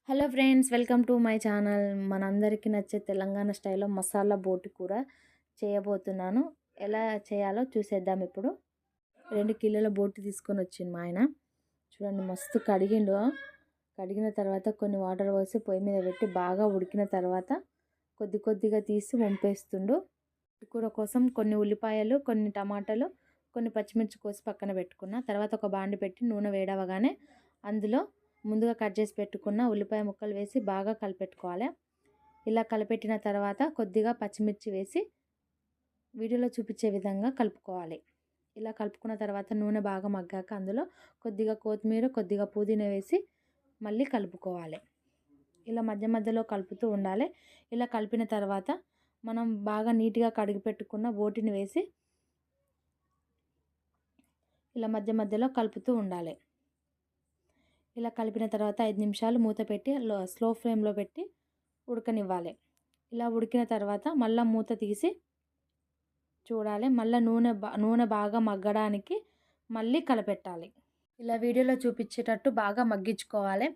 Hello friends, welcome to my channel. మనందరికీ నచ్చే తెలంగాణ స్టైల్లో మసాలా బోటి కూర చేయబోతున్నాను. ఎలా చేయాలో చూసేద్దాం. ఇప్పుడు 2 కిలోల బోటి తీసుకొని వచ్చింది మా ఆయన. చూడండి, మస్తు కడిగిండు. కడిగిన తర్వాత కొన్ని వాటర్ పోసి పొయ్యి మీద పెట్టి బాగా ఉడికిన తర్వాత కొద్ది కొద్దిగా తీసి వంపేస్తుండు. కూర కోసం కొన్ని ఉల్లిపాయలు, కొన్ని టమాటాలు, కొన్ని పచ్చిమిర్చి కోసి పక్కన పెట్టుకున్న తర్వాత ఒక బాండి పెట్టి నూనె వేడవగానే అందులో ముందుగా కట్ చేసి పెట్టుకున్న ఉల్లిపాయ ముక్కలు వేసి బాగా కలిపెట్టుకోవాలి. ఇలా కలిపెట్టిన తర్వాత కొద్దిగా పచ్చిమిర్చి వేసి వీడియోలో చూపించే విధంగా కలుపుకోవాలి. ఇలా కలుపుకున్న తర్వాత నూనె బాగా మగ్గాక అందులో కొద్దిగా కొత్తిమీర, కొద్దిగా పుదీనా వేసి మళ్ళీ కలుపుకోవాలి. ఇలా మధ్య మధ్యలో కలుపుతూ ఉండాలి. ఇలా కలిపిన తర్వాత మనం బాగా నీట్గా కడిగి పెట్టుకున్న బోటిని వేసి ఇలా మధ్య మధ్యలో కలుపుతూ ఉండాలి. ఇలా కలిపిన తర్వాత 5 నిమిషాలు మూత పెట్టి స్లో ఫ్లేమ్లో పెట్టి ఉడకనివ్వాలి. ఇలా ఉడికిన తర్వాత మళ్ళీ మూత తీసి చూడాలి. మళ్ళీ నూనె బాగా మగ్గడానికి మళ్ళీ కలపెట్టాలి. ఇలా వీడియోలో చూపించేటట్టు బాగా మగ్గించుకోవాలి.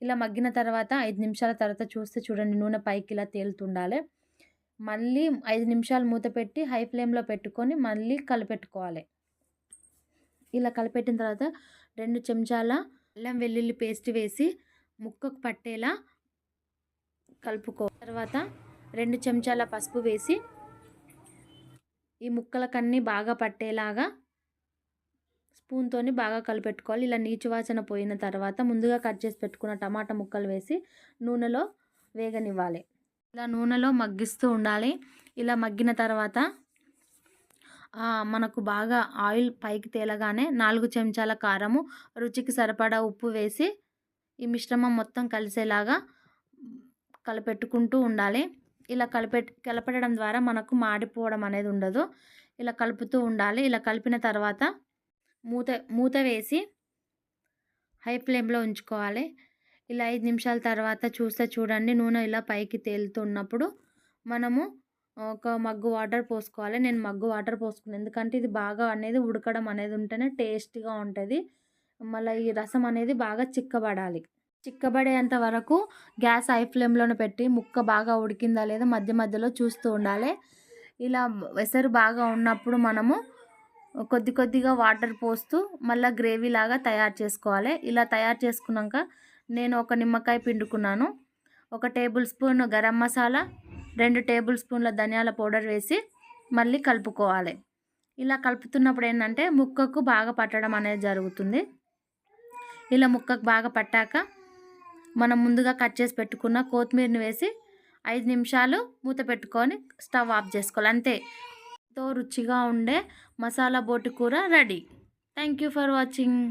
ఇలా మగ్గిన తర్వాత 5 నిమిషాల తర్వాత చూస్తే చూడండి, నూనె పైకి ఇలా తేలుతుండాలి. మళ్ళీ 5 నిమిషాలు మూత పెట్టి హై ఫ్లేమ్లో పెట్టుకొని మళ్ళీ కలిపెట్టుకోవాలి. ఇలా కలిపెట్టిన తర్వాత 2 చెంచాల అల్లం వెల్లుల్లి పేస్ట్ వేసి ముక్కకు పట్టేలా కలుపుకో. తర్వాత 2 చెంచాల పసుపు వేసి ఈ ముక్కలకన్నీ బాగా పట్టేలాగా స్పూన్తోని బాగా కలిపెట్టుకోవాలి. ఇలా నీచు వాసన పోయిన తర్వాత ముందుగా కట్ చేసి పెట్టుకున్న టమాటా ముక్కలు వేసి నూనెలో వేగనివ్వాలి. ఇలా నూనెలో మగ్గిస్తూ ఉండాలి. ఇలా మగ్గిన తర్వాత మనకు బాగా ఆయిల్ పైకి తేలగానే 4 చెంచాల కారము, రుచికి సరిపడా ఉప్పు వేసి ఈ మిశ్రమం మొత్తం కలిసేలాగా కలిపెట్టుకుంటూ ఉండాలి. ఇలా కలపడం ద్వారా మనకు మాడిపోవడం అనేది ఉండదు. ఇలా కలుపుతూ ఉండాలి. ఇలా కలిపిన తర్వాత మూత వేసి హై ఫ్లేమ్లో ఉంచుకోవాలి. ఇలా 5 నిమిషాల తర్వాత చూస్తే చూడండి, నూనె ఇలా పైకి తేలుతున్నప్పుడు మనము ఒక మగ్గు వాటర్ పోసుకోవాలి. నేను మగ్గు వాటర్ పోసుకున్నాను, ఎందుకంటే ఇది బాగా అనేది ఉడకడం అనేది ఉంటేనే టేస్ట్గా ఉంటుంది. మళ్ళీ ఈ రసం అనేది బాగా చిక్కబడాలి. చిక్కబడేంత వరకు గ్యాస్ హై ఫ్లేమ్లోనే పెట్టి ముక్క బాగా ఉడికిందా లేదా మధ్య మధ్యలో చూస్తూ ఉండాలి. ఇలా ఎసరు బాగా ఉన్నప్పుడు మనము కొద్ది కొద్దిగా వాటర్ పోస్తూ మళ్ళీ గ్రేవీ లాగా తయారు చేసుకోవాలి. ఇలా తయారు చేసుకున్నాక నేను ఒక నిమ్మకాయ పిండుకున్నాను. 1 table spoon garam masala, 2 table స్పూన్ల ధనియాల పౌడర్ వేసి మళ్ళీ కలుపుకోవాలి. ఇలా కలుపుతున్నప్పుడు ఏంటంటే ముక్కకు బాగా పట్టడం అనేది జరుగుతుంది. ఇలా ముక్కకు బాగా పట్టాక మనం ముందుగా కట్ చేసి పెట్టుకున్న కొత్తిమీరని వేసి 5 నిమిషాలు మూత పెట్టుకొని స్టవ్ ఆఫ్ చేసుకోవాలి. అంతే, ఎంతో రుచిగా ఉండే మసాలా బోటి కూర ready. Thank you for watching.